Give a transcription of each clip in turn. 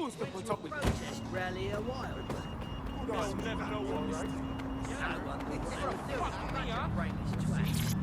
wants to put up with Protest rally a while back. I'll never know what this is. No one thinks anything of a bunch of brainless twats.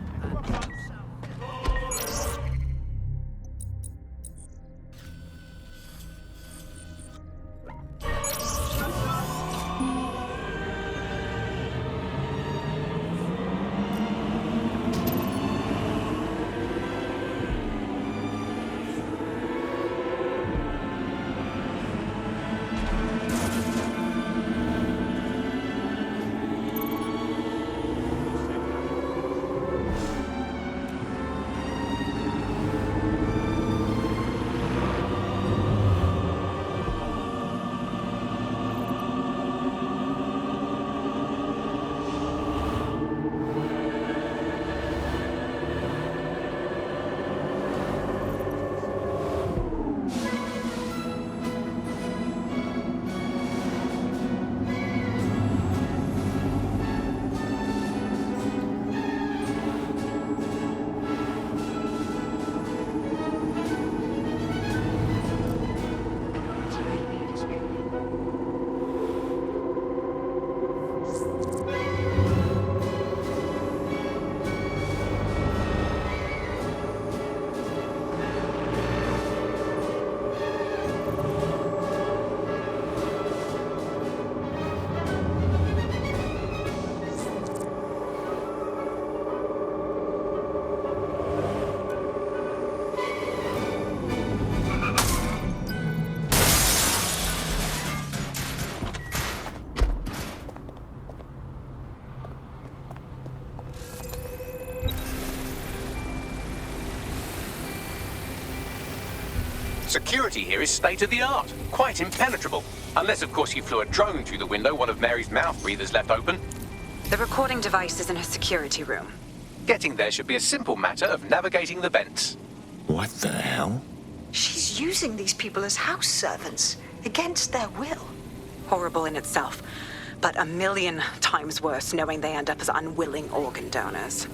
Security here is state-of-the-art, quite impenetrable. Unless, of course, you flew a drone through the window one of Mary's mouth breathers left open. The recording device is in her security room. Getting there should be a simple matter of navigating the vents. What the hell? She's using these people as house servants, against their will. Horrible in itself, but a million times worse knowing they end up as unwilling organ donors.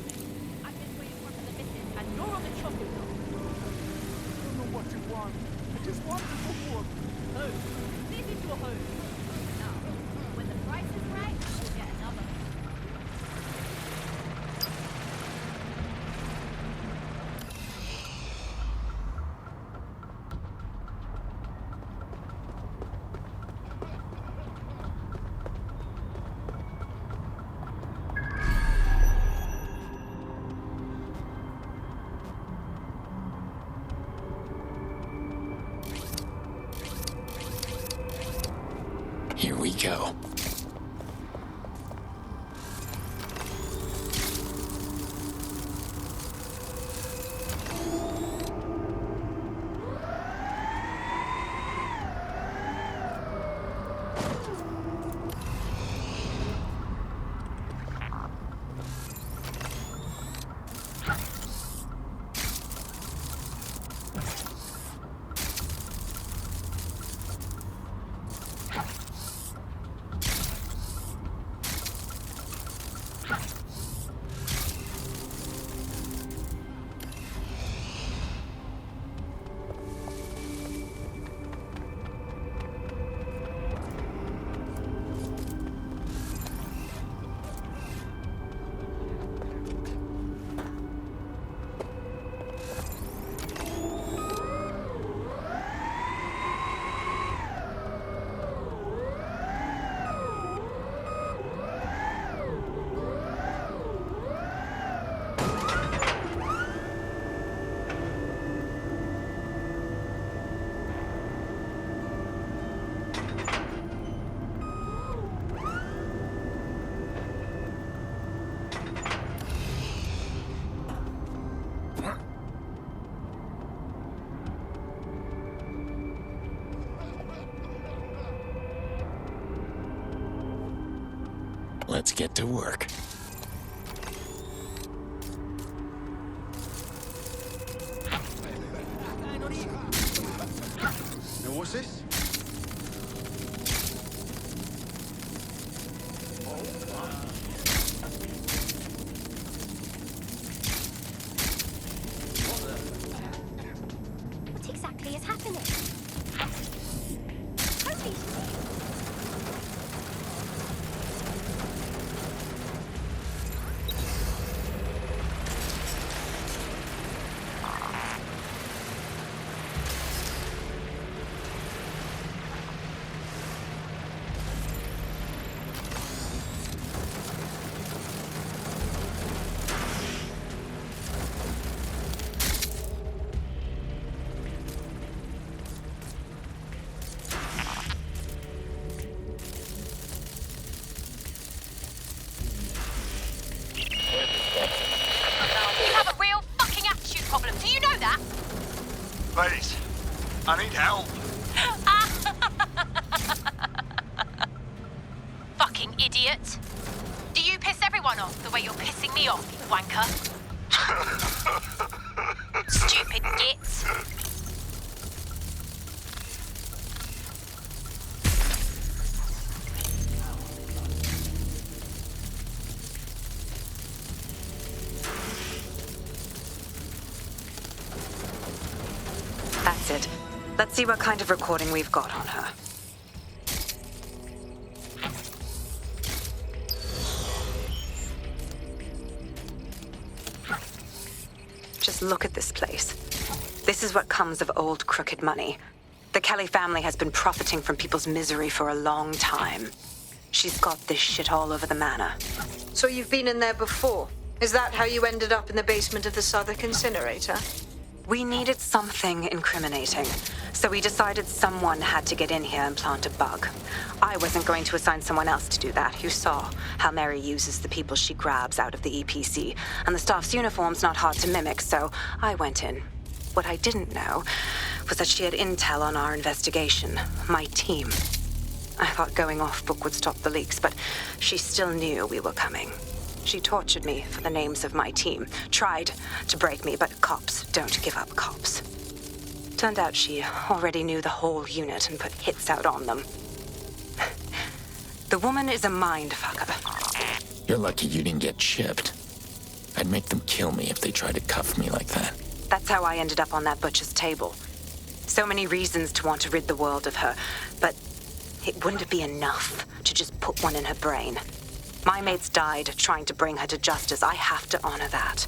I've been waiting for the missus, and you're on the chopping block. I don't know what you want. I just want to go work. Home. This is your home. Now, when the price is right, you'll get another. Here we go. Let's get to work. Now what's this? What exactly is happening? wanker. Stupid gits. That's it. Let's see what kind of recording we've got on her. Just look at this place. This is what comes of old crooked money. The Kelly family has been profiting from people's misery for a long time. She's got this shit all over the manor. So you've been in there before? Is that how you ended up in the basement of the Southwark incinerator? We needed something incriminating, so we decided someone had to get in here and plant a bug. I wasn't going to assign someone else to do that. You saw how Mary uses the people she grabs out of the EPC, and the staff's uniform's not hard to mimic, so I went in. What I didn't know was that she had intel on our investigation, my team. I thought going off book would stop the leaks, but she still knew we were coming. She tortured me for the names of my team, tried to break me, but cops don't give up cops. Turned out she already knew the whole unit and put hits out on them. The woman is a mindfucker. You're lucky you didn't get chipped. I'd make them kill me if they tried to cuff me like that. That's how I ended up on that butcher's table. So many reasons to want to rid the world of her, but it wouldn't be enough to just put one in her brain. My mates died trying to bring her to justice. I have to honor that.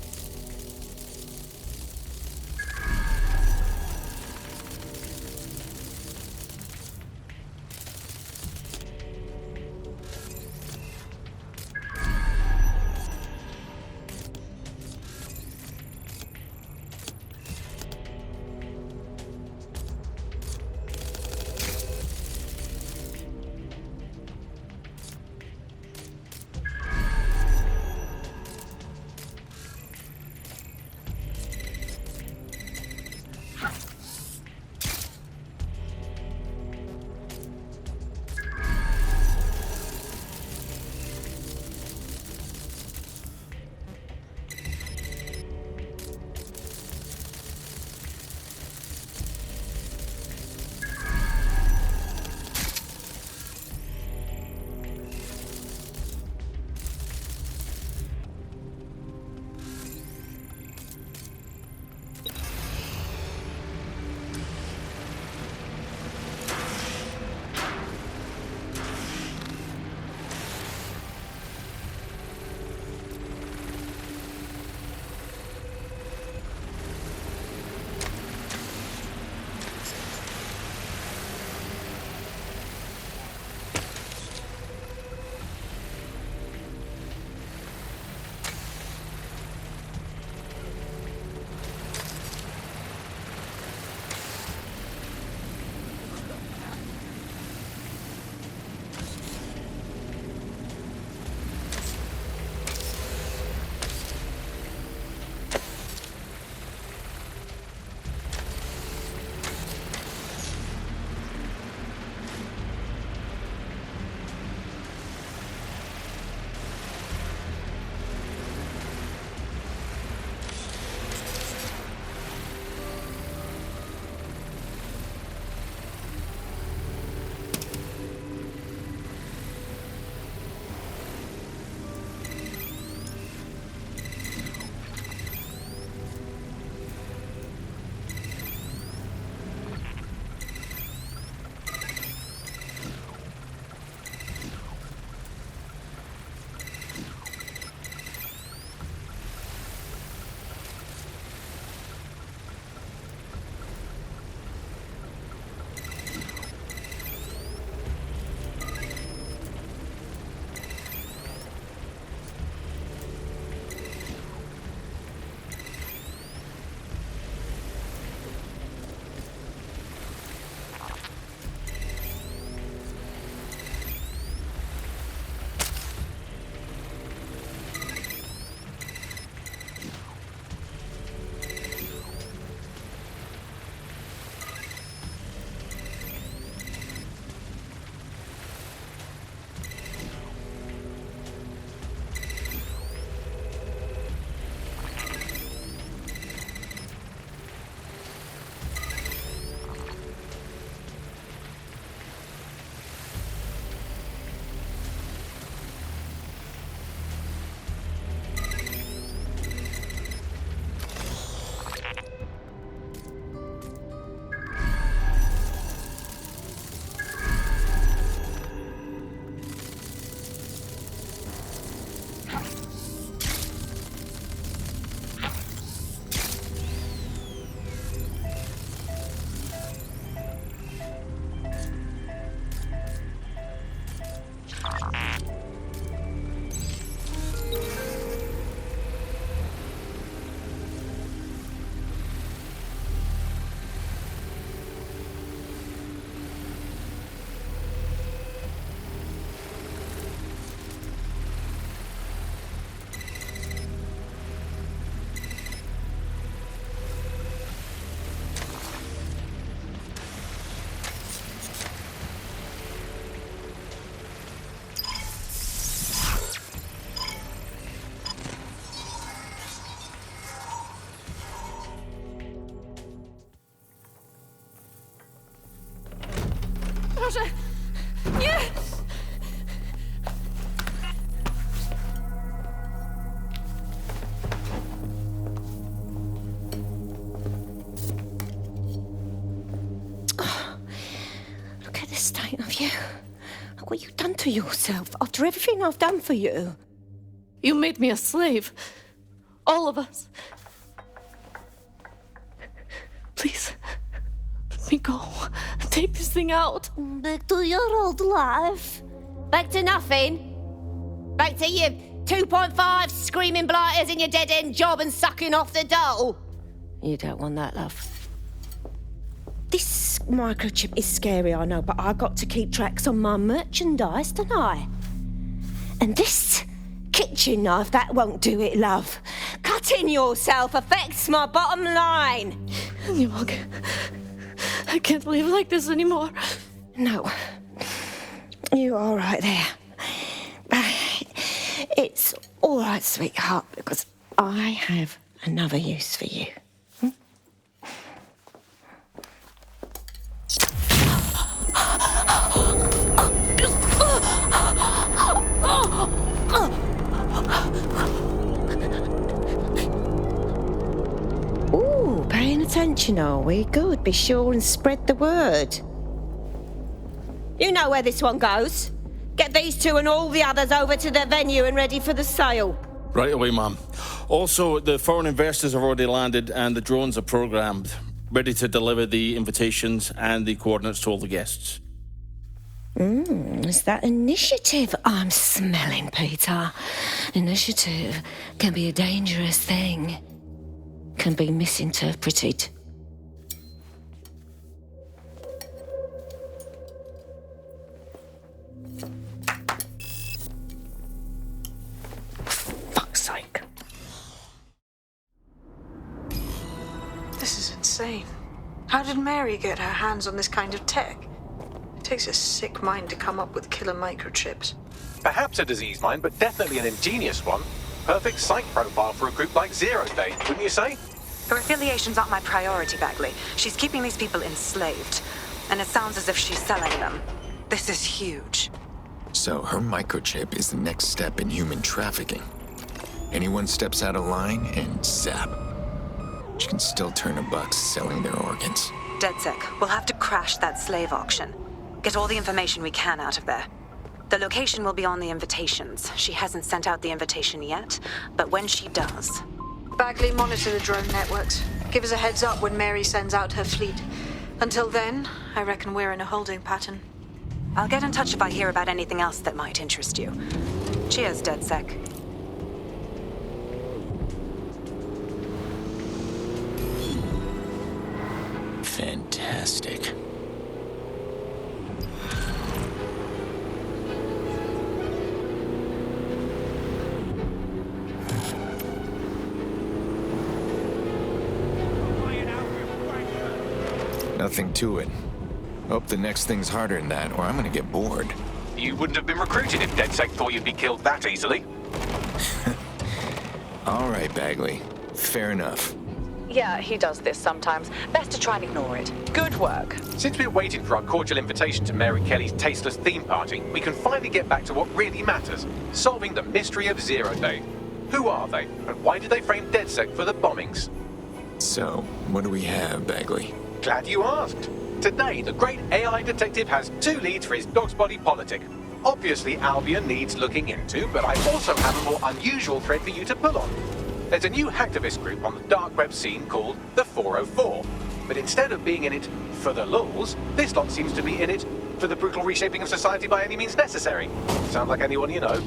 Proszę! Nie! Look at the state of you. Look what you've done to yourself after everything I've done for you. You made me a slave. All of us. Please, let me go. Take this thing out. Back to your old life. Back to nothing. Back to you 2.5 screaming blighters in your dead-end job and sucking off the dole. You don't want that, love. This microchip is scary, I know, but I got to keep tracks on my merchandise, don't I? And this kitchen knife, that won't do it, love. Cutting yourself affects my bottom line. I can't live like this anymore. No. You're all right there. It's all right, sweetheart, because I have another use for you. Ooh, paying attention, are we? Good. Be sure and spread the word. You know where this one goes. Get these two and all the others over to the venue and ready for the sale. Right away, Mum. Also, the foreign investors have already landed and the drones are programmed, ready to deliver the invitations and the coordinates to all the guests. Is that initiative I'm smelling, Peter? Initiative can be a dangerous thing. Can be misinterpreted. Fuck's sake. This is insane. How did Mary get her hands on this kind of tech? It takes a sick mind to come up with killer microchips. Perhaps a disease mind, but definitely an ingenious one. Perfect psych profile for a group like Zero Day, wouldn't you say? Her affiliations aren't my priority, Bagley. She's keeping these people enslaved. And it sounds as if she's selling them. This is huge. So her microchip is the next step in human trafficking. Anyone steps out of line and zap. She can still turn a buck selling their organs. DedSec, we'll have to crash that slave auction. Get all the information we can out of there. The location will be on the invitations. She hasn't sent out the invitation yet, but when she does... Bagley, monitor the drone networks. Give us a heads up when Mary sends out her fleet. Until then, I reckon we're in a holding pattern. I'll get in touch if I hear about anything else that might interest you. Cheers, DedSec. Fantastic. Nothing to it. Hope the next thing's harder than that, or I'm gonna get bored. You wouldn't have been recruited if DedSec thought you'd be killed that easily. All right, Bagley. Fair enough. Yeah, he does this sometimes. Best to try and ignore it. Good work. Since we're waiting for our cordial invitation to Mary Kelly's tasteless theme party, we can finally get back to what really matters, solving the mystery of Zero Day. Who are they, and why did they frame DedSec for the bombings? So, what do we have, Bagley? Glad you asked. Today, the great AI detective has two leads for his dog's body politic. Obviously, Albion needs looking into, but I also have a more unusual thread for you to pull on. There's a new hacktivist group on the dark web scene called the 404. But instead of being in it for the lulz, this lot seems to be in it for the brutal reshaping of society by any means necessary. Sound like anyone you know?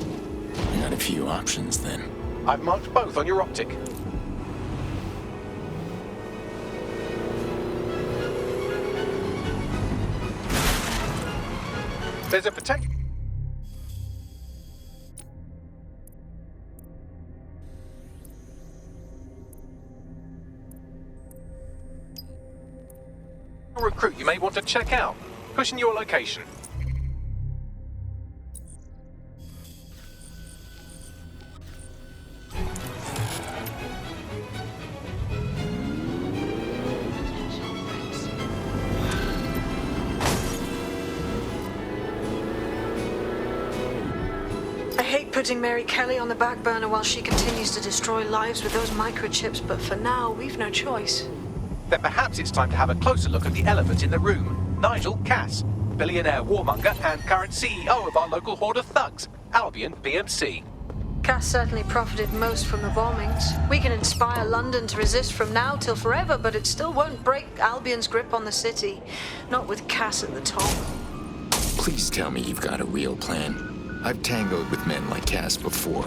I got a few options, then. I've marked both on your optic. There's a potential recruit you may want to check out. Pushing your location. hate putting Mary Kelly on the back burner while she continues to destroy lives with those microchips, but for now, we've no choice. Then perhaps it's time to have a closer look at the elephant in the room. Nigel Cass, billionaire warmonger and current CEO of our local horde of thugs, Albion BMC. Cass certainly profited most from the bombings. We can inspire London to resist from now till forever, but it still won't break Albion's grip on the city. Not with Cass at the top. Please tell me you've got a real plan. I've tangoed with men like Cass before.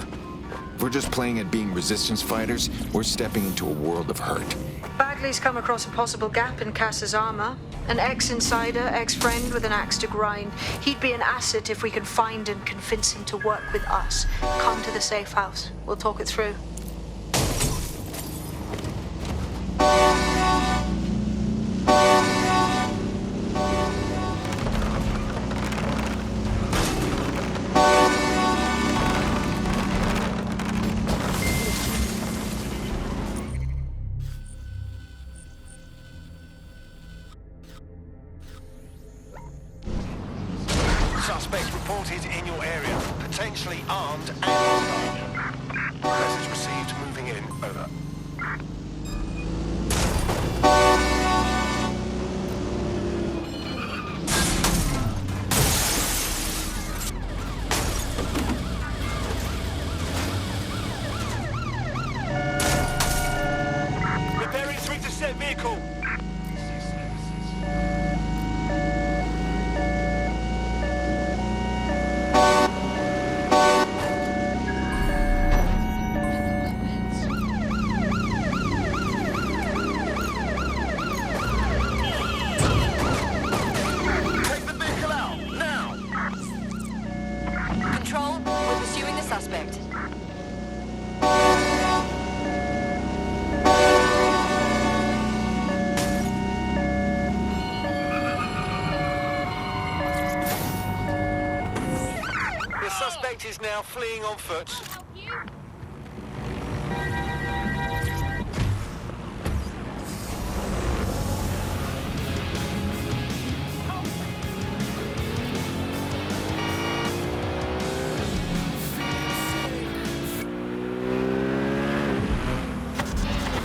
If we're just playing at being resistance fighters, we're stepping into a world of hurt. Bagley's come across a possible gap in Cass's armor. An ex-insider, ex-friend with an axe to grind. He'd be an asset if we can find and convince him to work with us. Come to the safe house. We'll talk it through. Suspect reported in your area, potentially armed and hostile. Message received, moving in, over. Repairing 3-set vehicle. Control, we're pursuing the suspect. The suspect is now fleeing on foot. Help you?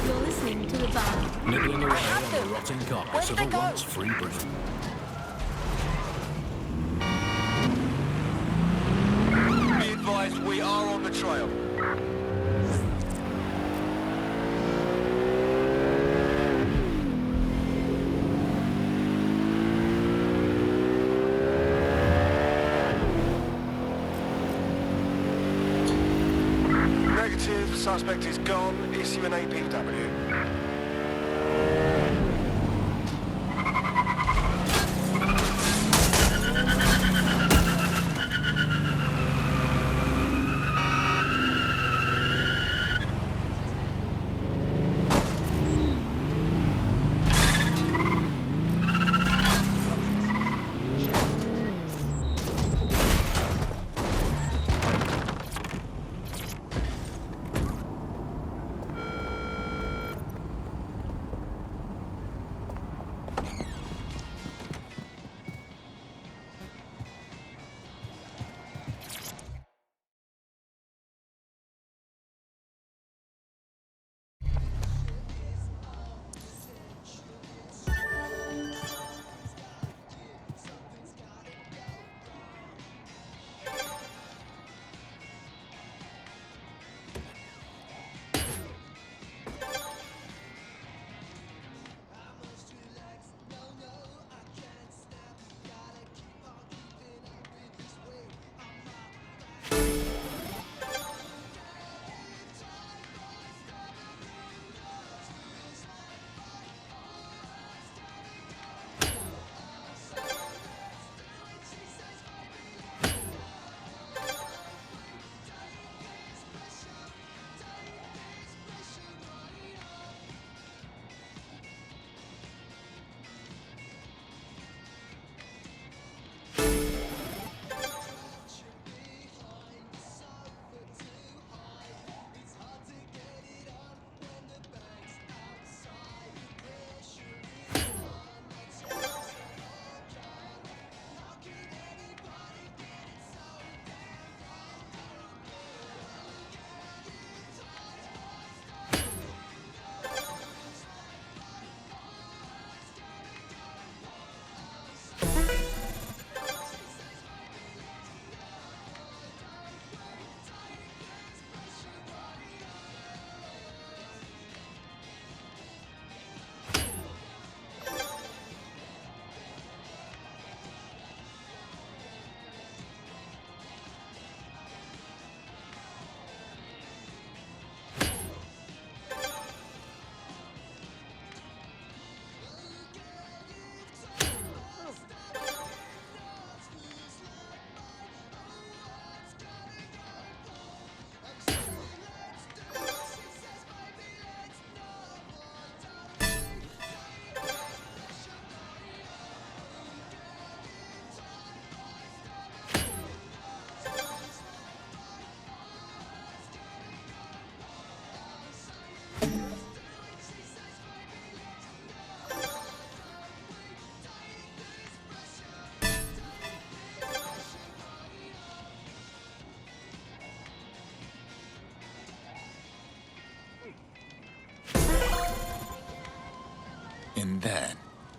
You're listening to the bar. Nibbling away on the rotting carcass of a once free Britain. Be advised, we are on the trail. Negative, suspect is gone. Issue an APW.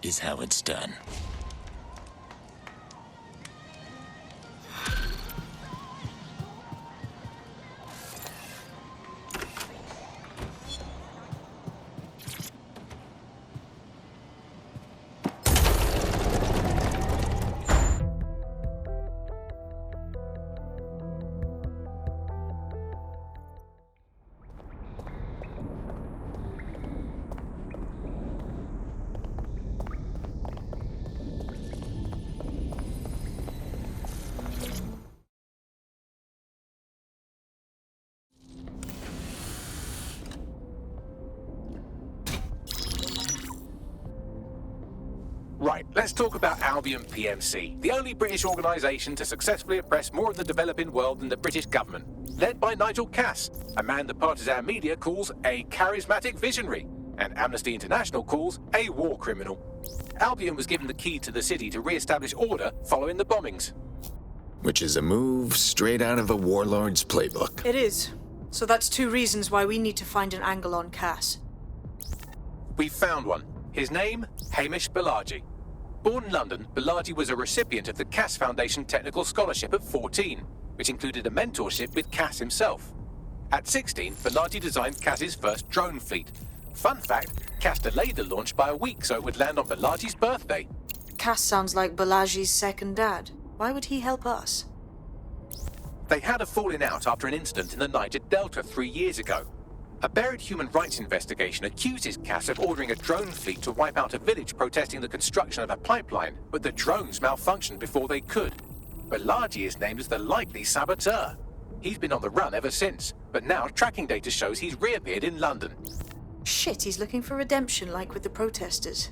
is how it's done. Right, let's talk about Albion PMC, the only British organisation to successfully oppress more of the developing world than the British government. Led by Nigel Cass, a man the partisan media calls a charismatic visionary, and Amnesty International calls a war criminal. Albion was given the key to the city to re-establish order following the bombings. Which is a move straight out of a warlord's playbook. It is. So that's 2 reasons why we need to find an angle on Cass. We've found one. His name, Hamish Balaji. Born in London, Balaji was a recipient of the Cass Foundation Technical Scholarship at 14, which included a mentorship with Cass himself. At 16, Balaji designed Cass's first drone fleet. Fun fact, Cass delayed the launch by a week so it would land on Balaji's birthday. Cass sounds like Balaji's second dad. Why would he help us? They had a falling out after an incident in the Niger Delta 3 years ago. A buried human rights investigation accuses Cass of ordering a drone fleet to wipe out a village protesting the construction of a pipeline, but the drones malfunctioned before they could. Balaji is named as the likely saboteur. He's been on the run ever since, but now tracking data shows he's reappeared in London. Shit, he's looking for redemption like with the protesters.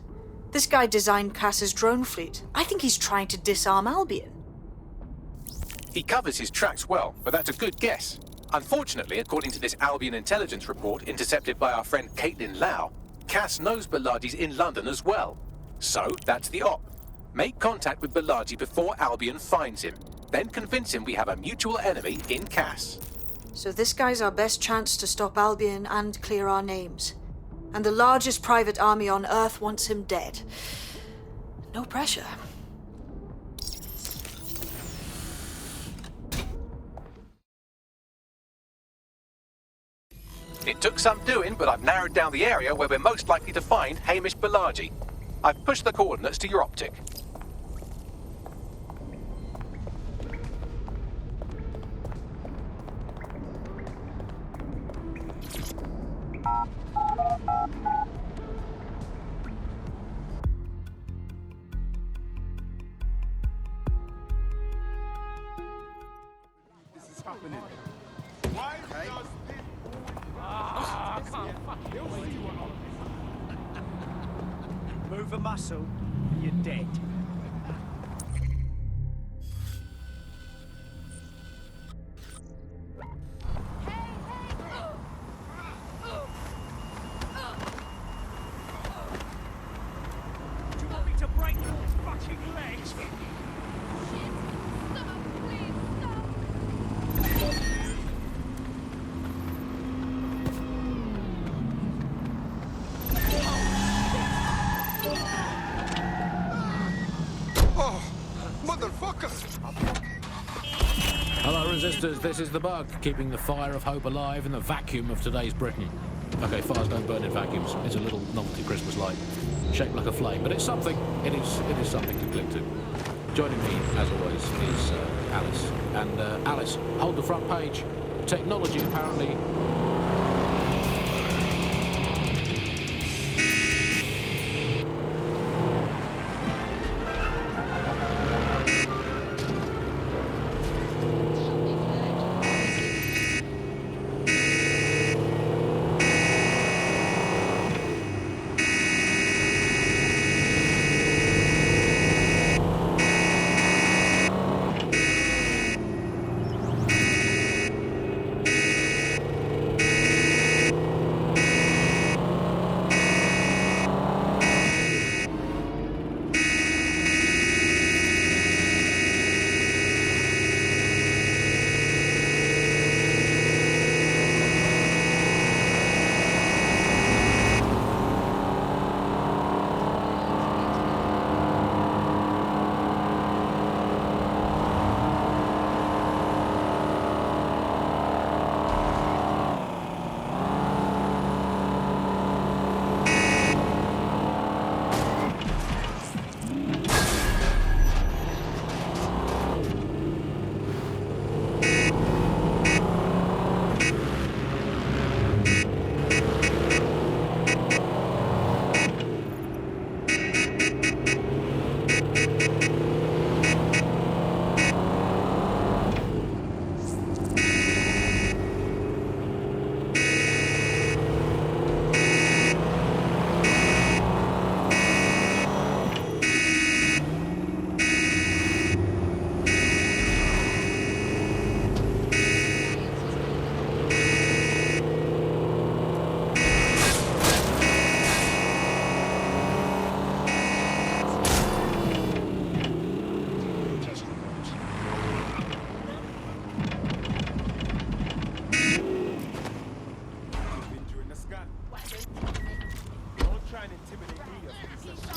This guy designed Cass's drone fleet. I think he's trying to disarm Albion. He covers his tracks well, but that's a good guess. Unfortunately, according to this Albion intelligence report intercepted by our friend Caitlin Lau, Cass knows Balaji's in London as well. So, that's the op. Make contact with Balaji before Albion finds him. Then convince him we have a mutual enemy in Cass. So this guy's our best chance to stop Albion and clear our names. And the largest private army on Earth wants him dead. No pressure. It took some doing, but I've narrowed down the area where we're most likely to find Hamish Balaji. I've pushed the coordinates to your optic. This is happening. Move a muscle, you're dead. Do you want me to break your fucking legs? Hello, resistors. This is the bug, keeping the fire of hope alive in the vacuum of today's Britain. Okay, fires don't burn in vacuums. It's a little novelty Christmas light, shaped like a flame, but it's something. It is something to cling to. Joining me, as always, is Alice. And Alice, hold the front page. Technology apparently.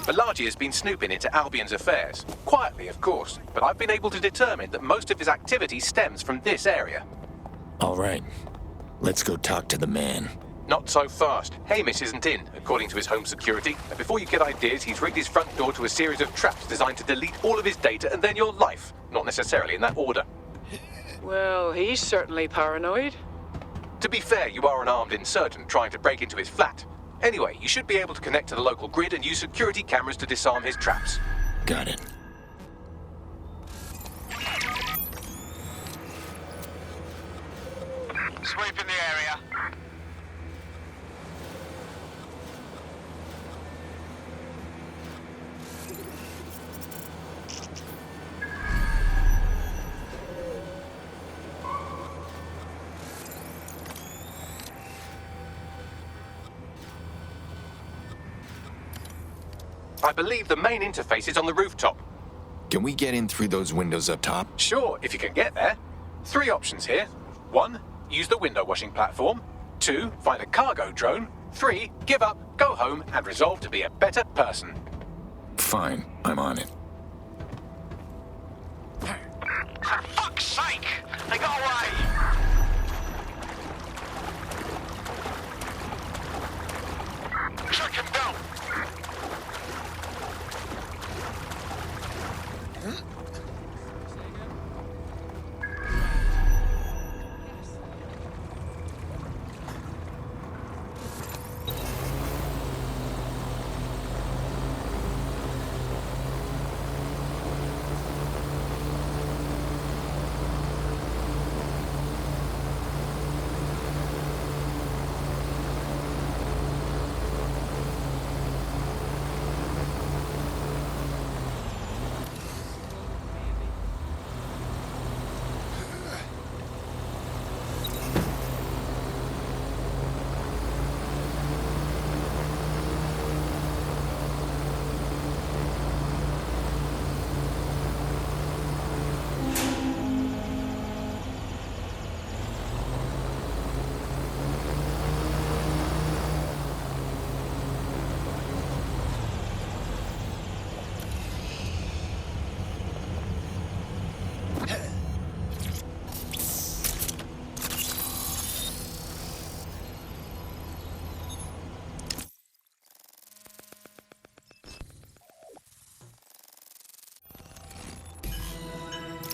Malachi has been snooping into Albion's affairs. Quietly, of course, but I've been able to determine that most of his activity stems from this area. All right. Let's go talk to the man. Not so fast. Hamish isn't in, according to his home security. And before you get ideas, he's rigged his front door to a series of traps designed to delete all of his data and then your life. Not necessarily in that order. Well, he's certainly paranoid. To be fair, you are an armed insurgent trying to break into his flat. Anyway, you should be able to connect to the local grid and use security cameras to disarm his traps. Got it. Sweeping the area. I believe the main interface is on the rooftop. Can we get in through those windows up top? Sure, if you can get there. 3 options here. 1, use the window washing platform. 2, find a cargo drone. 3, give up, go home, and resolve to be a better person. Fine, I'm on it. For fuck's sake! They got away! Check him down!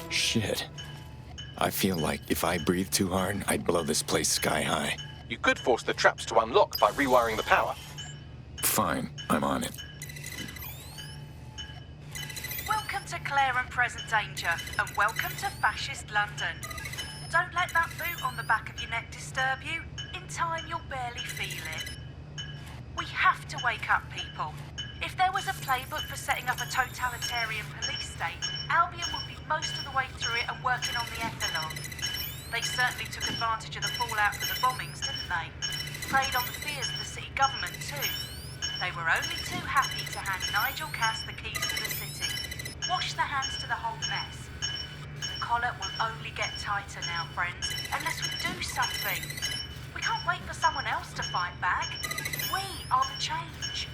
Shit. I feel like if I breathe too hard, I'd blow this place sky high. You could force the traps to unlock by rewiring the power. Fine, I'm on it. Welcome to Claire and Present Danger, and welcome to Fascist London. Don't let that boot on the back of your neck disturb you. In time, you'll barely feel it. We have to wake up, people. If there was a playbook for setting up a totalitarian police state, Albion would be most of the way through it and working on the epilogue. They certainly took advantage of the fallout from the bombings, didn't they? Preyed on the fears of the city government, too. They were only too happy to hand Nigel Cass the keys to the city. Wash their hands to the whole mess. The collar will only get tighter now, friends, unless we do something. We can't wait for someone else to fight back. We are the change.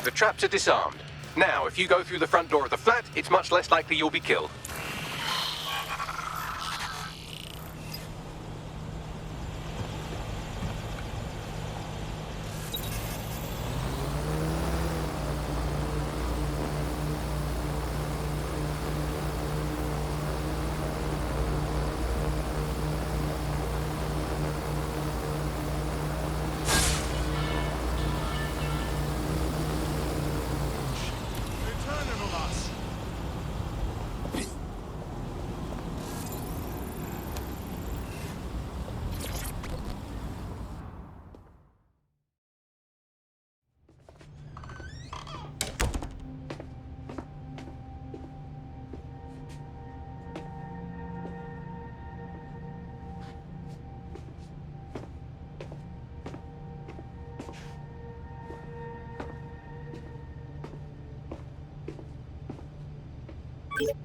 The traps are disarmed. Now, if you go through the front door of the flat, it's much less likely you'll be killed.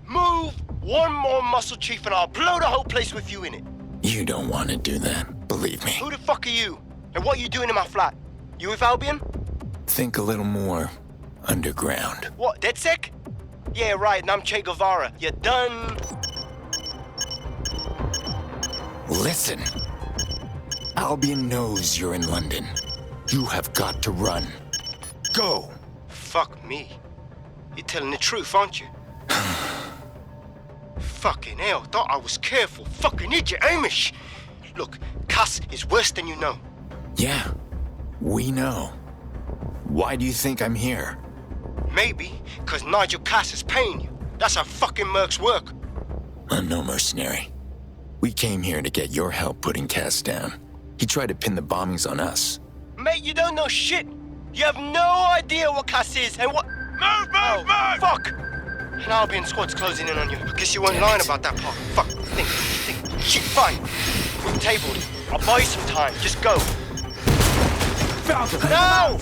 Move one more muscle, Chief, and I'll blow the whole place with you in it. You don't want to do that, believe me. Who the fuck are you? And what are you doing in my flat? You with Albion? Think a little more underground. What, DedSec? Yeah, right, and I'm Che Guevara. You done? Listen. Albion knows you're in London. You have got to run. Go! Fuck me. You're telling the truth, aren't you? Fucking hell, thought I was careful. Fucking idiot, Amish! Look, Cass is worse than you know. Yeah, we know. Why do you think I'm here? Maybe, because Nigel Cass is paying you. That's how fucking mercs work. I'm no mercenary. We came here to get your help putting Cass down. He tried to pin the bombings on us. Mate, you don't know shit. You have no idea what Cass is and what... Move! Fuck! An Albion squad's closing in on you. I guess you weren't lying about that part. Fuck, think. Shit, fine. We've tabled it. I'll buy you some time. Just go. No!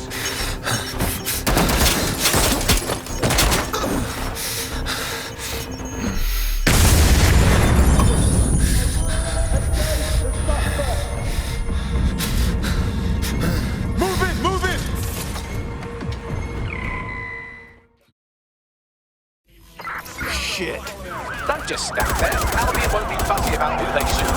Move it! Shit. Don't just stand there. Albion won't be fussy about who they shoot.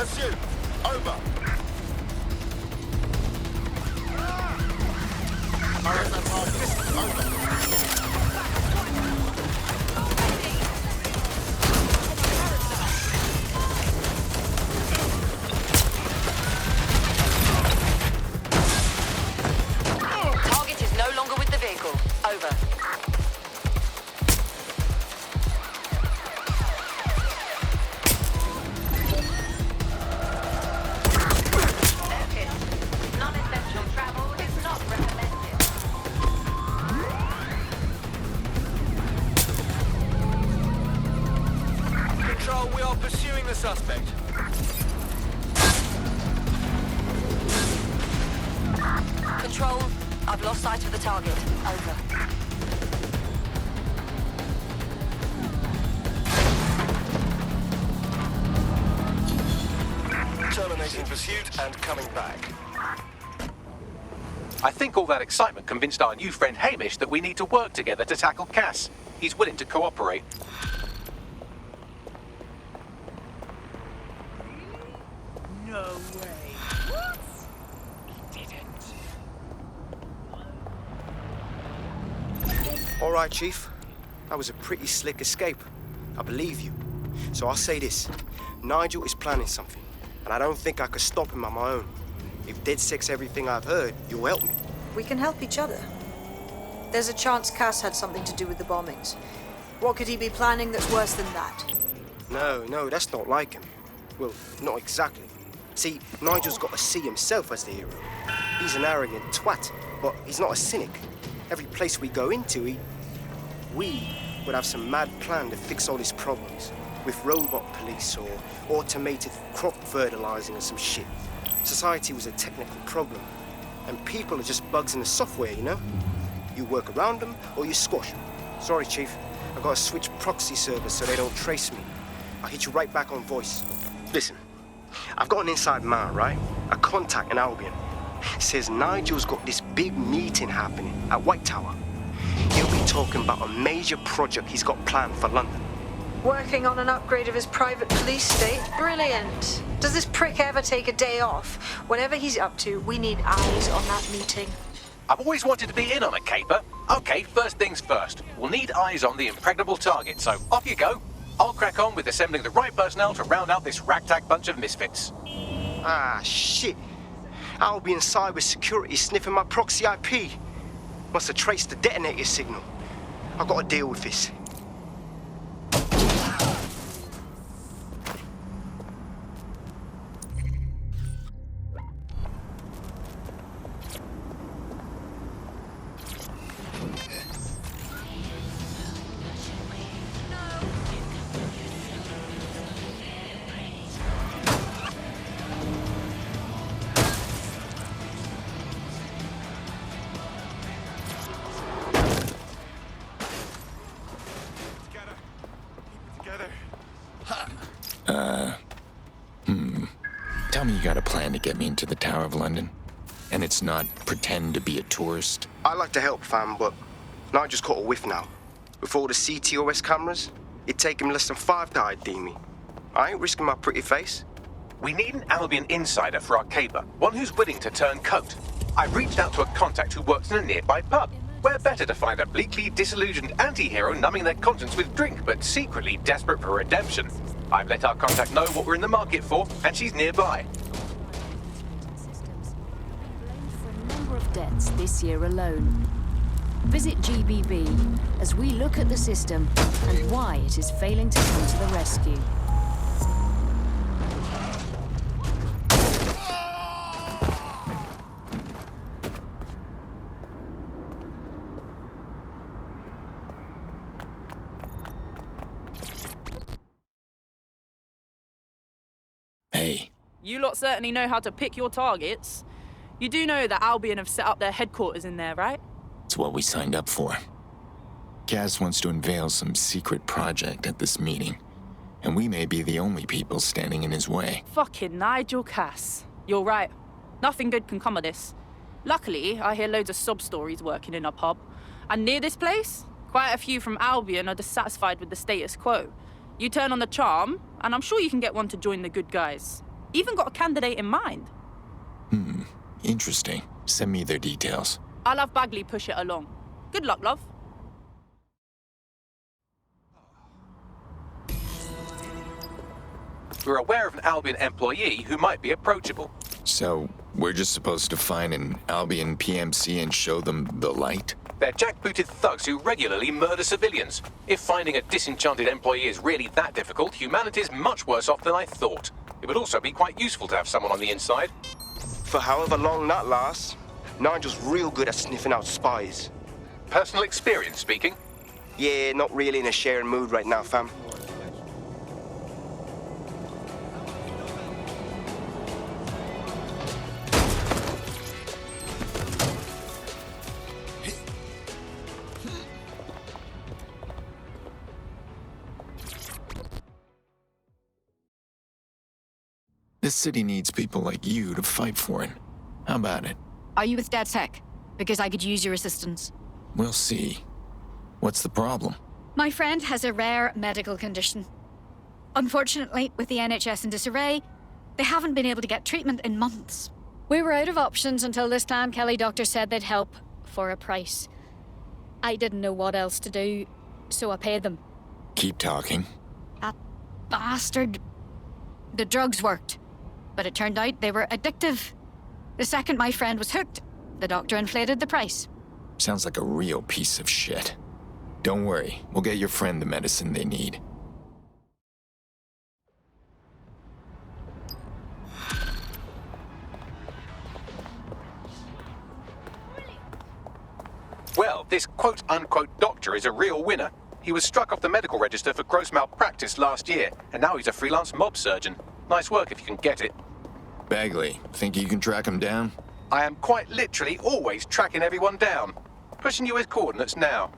Shit. suspect. Control, I've lost sight of the target. Over. Terminating pursuit and coming back. I think all that excitement convinced our new friend Hamish that we need to work together to tackle Cass. He's willing to cooperate. No way. What? He didn't. All right, Chief. That was a pretty slick escape. I believe you. So I'll say this. Nigel is planning something, and I don't think I could stop him on my own. If DedSec's everything I've heard, you'll help me. We can help each other. There's a chance Cass had something to do with the bombings. What could he be planning that's worse than that? No, that's not like him. Well, not exactly. See, Nigel's got to see himself as the hero. He's an arrogant twat, but he's not a cynic. Every place we go into, we would have some mad plan to fix all these problems, with robot police or automated crop fertilizing or some shit. Society was a technical problem, and people are just bugs in the software, you know? You work around them or you squash them. Sorry, Chief. I gotta switch proxy servers so they don't trace me. I'll hit you right back on voice. Listen, I've got an inside man, right? A contact in Albion. Says Nigel's got this big meeting happening at White Tower. He'll be talking about a major project he's got planned for London. Working on an upgrade of his private police state? Brilliant. Does this prick ever take a day off? Whatever he's up to, we need eyes on that meeting. I've always wanted to be in on a caper. Okay, first things first. We'll need eyes on the impregnable target, so off you go. I'll crack on with assembling the right personnel to round out this ragtag bunch of misfits. Ah, shit. Albion cybersecurity sniffing my proxy IP. Must have traced the detonator signal. I've got to deal with this. Tell me you got a plan to get me into the Tower of London? And it's not pretend to be a tourist? I like to help, fam, but Nigel's caught a whiff now. With all the CTOS cameras, it'd take him less than 5 to ID me. I ain't risking my pretty face. We need an Albion insider for our caper, one who's willing to turn coat. I've reached out to a contact who works in a nearby pub. Where better to find a bleakly disillusioned anti-hero numbing their conscience with drink, but secretly desperate for redemption. I've let our contact know what we're in the market for, and she's nearby. For a number of deaths this year alone. Visit GBB as we look at the system and why it is failing to come to the rescue. Hey. You lot certainly know how to pick your targets. You do know that Albion have set up their headquarters in there, right? It's what we signed up for. Gaz wants to unveil some secret project at this meeting, and we may be the only people standing in his way. Fucking Nigel Cass. You're right. Nothing good can come of this. Luckily, I hear loads of sob stories working in a pub. And near this place, quite a few from Albion are dissatisfied with the status quo. You turn on the charm, and I'm sure you can get one to join the good guys. Even got a candidate in mind. Interesting. Send me their details. I'll have Bagley push it along. Good luck, love. We're aware of an Albion employee who might be approachable. So, we're just supposed to find an Albion PMC and show them the light? They're jackbooted thugs who regularly murder civilians. If finding a disenchanted employee is really that difficult, humanity's much worse off than I thought. It would also be quite useful to have someone on the inside. For however long that lasts, Nigel's real good at sniffing out spies. Personal experience speaking? Yeah, not really in a sharing mood right now, fam. This city needs people like you to fight for it. How about it? Are you with DedTech? Because I could use your assistance. We'll see. What's the problem? My friend has a rare medical condition. Unfortunately, with the NHS in disarray, they haven't been able to get treatment in months. We were out of options until this time Kelly doctor said they'd help for a price. I didn't know what else to do, so I paid them. Keep talking. That bastard. The drugs worked, but it turned out they were addictive. The second my friend was hooked, the doctor inflated the price. Sounds like a real piece of shit. Don't worry, we'll get your friend the medicine they need. Well, this quote-unquote doctor is a real winner. He was struck off the medical register for gross malpractice last year, and now he's a freelance mob surgeon. Nice work if you can get it. Bagley, think you can track him down? I am quite literally always tracking everyone down. Pushing you his coordinates now.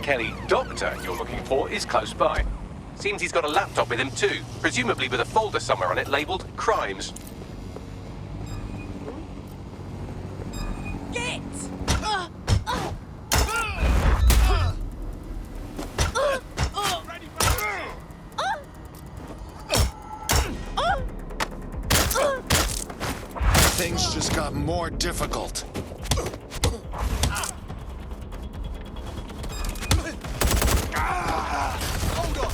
Kelly doctor you're looking for is close by. Seems he's got a laptop with him too, presumably with a folder somewhere on it labelled Crimes. Get! Things just got more difficult. Hold on!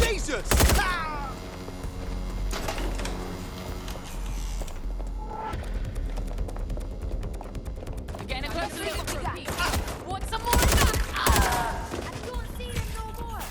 Jesus! Again, a closer look. Want some more of that? I don't see him no more.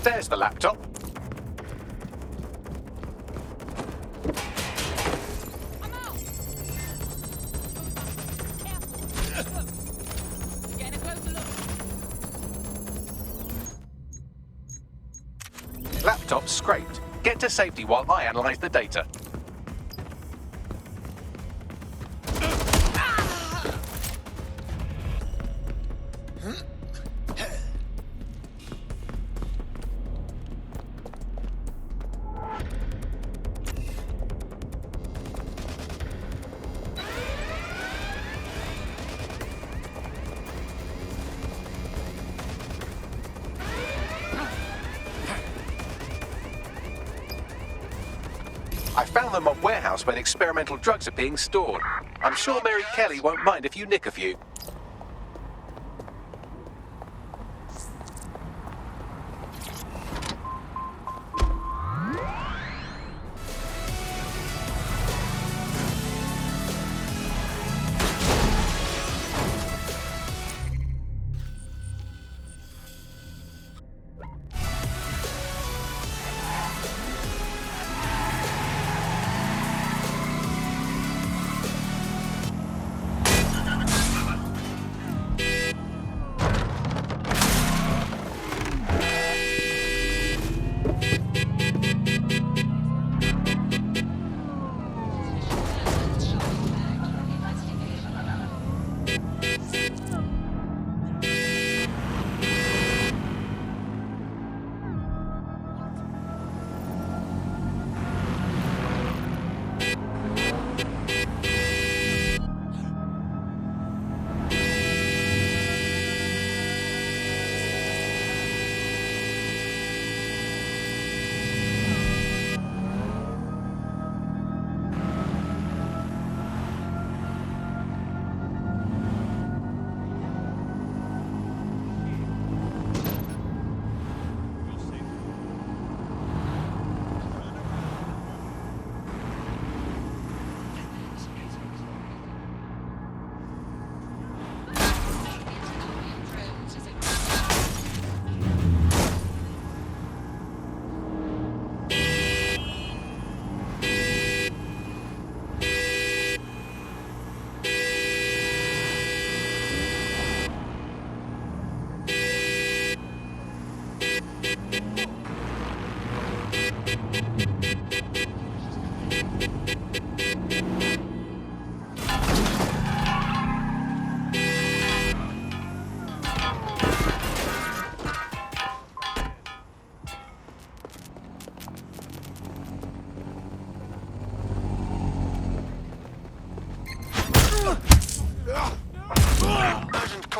There's the laptop. Laptop scraped. Get to safety while I analyze the data. I found the mob warehouse where the experimental drugs are being stored. I'm sure Mary Kelly won't mind if you nick a few.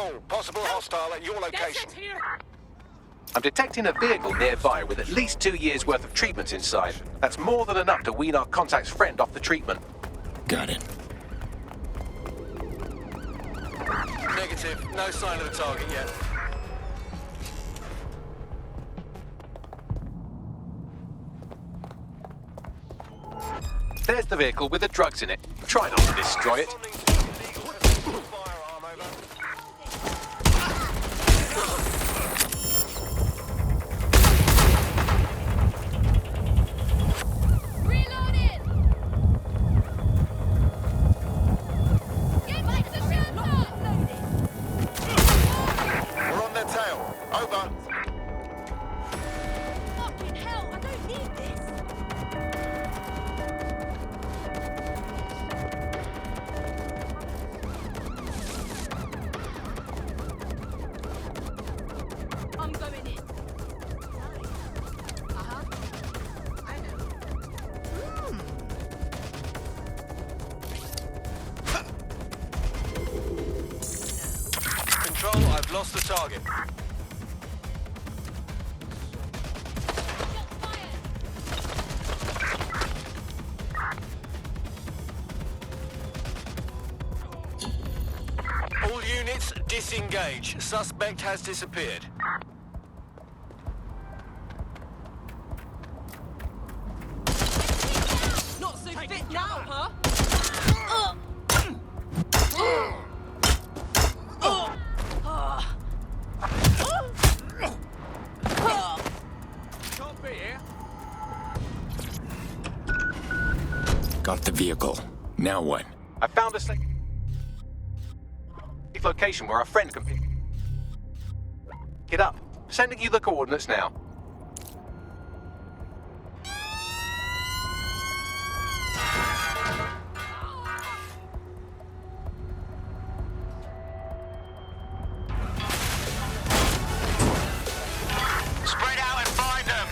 all. Possible hostile at your location. I'm detecting a vehicle nearby with at least 2 years' worth of treatments inside. That's more than enough to wean our contact's friend off the treatment. Got it. Negative. No sign of the target yet. There's the vehicle with the drugs in it. Try not to destroy it. We're on their tail. Over. Fucking hell, I don't need this. I'm going in. I know. Control, I've lost the target. All units, disengage. Suspect has disappeared. Not so fit now, huh? Can't be here. Got the vehicle. Now what? I found a safe location where our friend can pick it up. Sending you the coordinates now. Spread out and find them.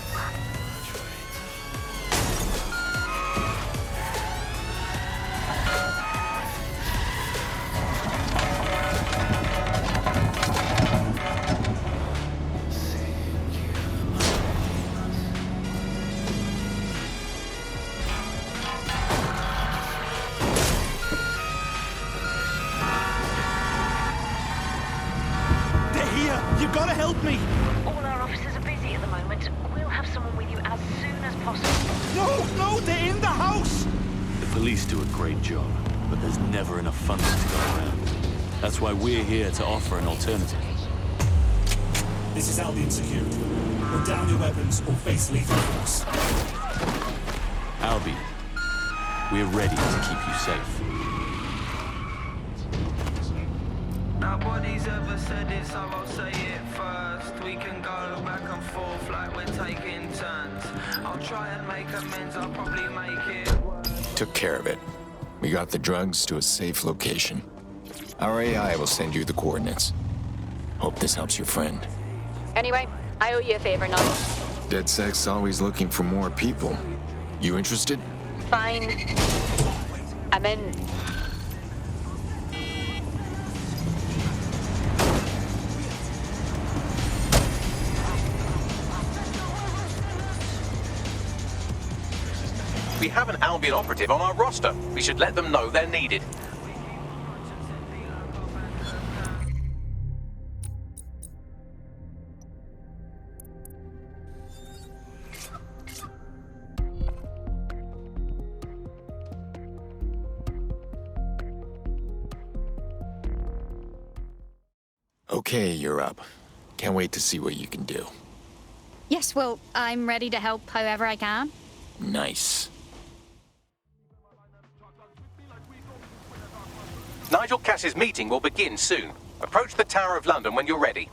They're here. You've got to help me. All our officers are busy at the moment. We'll have someone with you as soon as possible. No, they're in the house. The police do a great job, but there's never enough funding to go around. That's why we're here to offer an alternative. This is Albion Security. Put down your weapons or face lethal force. Albion, we're ready to keep you safe. Nobody's ever said it, so I'll say it first. We can go back and forth like we're taking turns. I'll try and make amends, I'll probably make it worse. Took care of it. We got the drugs to a safe location. Our AI will send you the coordinates. Hope this helps your friend. Anyway, I owe you a favor now. DedSec's always looking for more people. You interested? Fine. I'm in. We have an Albion operative on our roster. We should let them know they're needed. Okay, you're up. Can't wait to see what you can do. Yes, well, I'm ready to help however I can. Nice. Nigel Cass's meeting will begin soon. Approach the Tower of London when you're ready.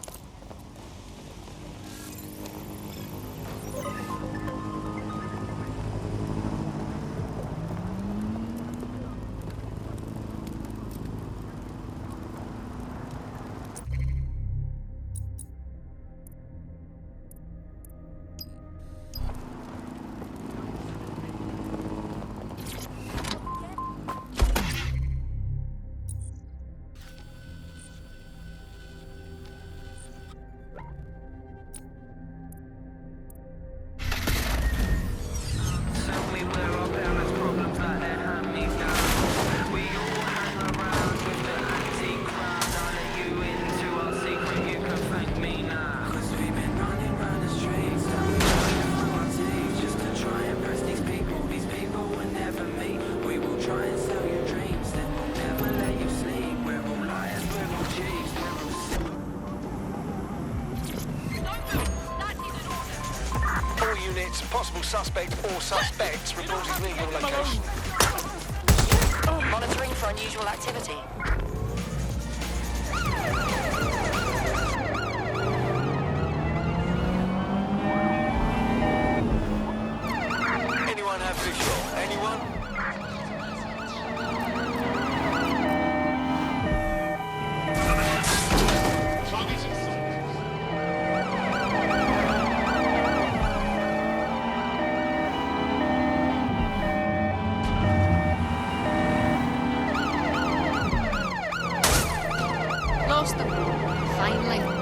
It's possible suspect or suspects reporting near your location. Monitoring for unusual activity. Anyone have visual? Anyone? Lost them. Finally.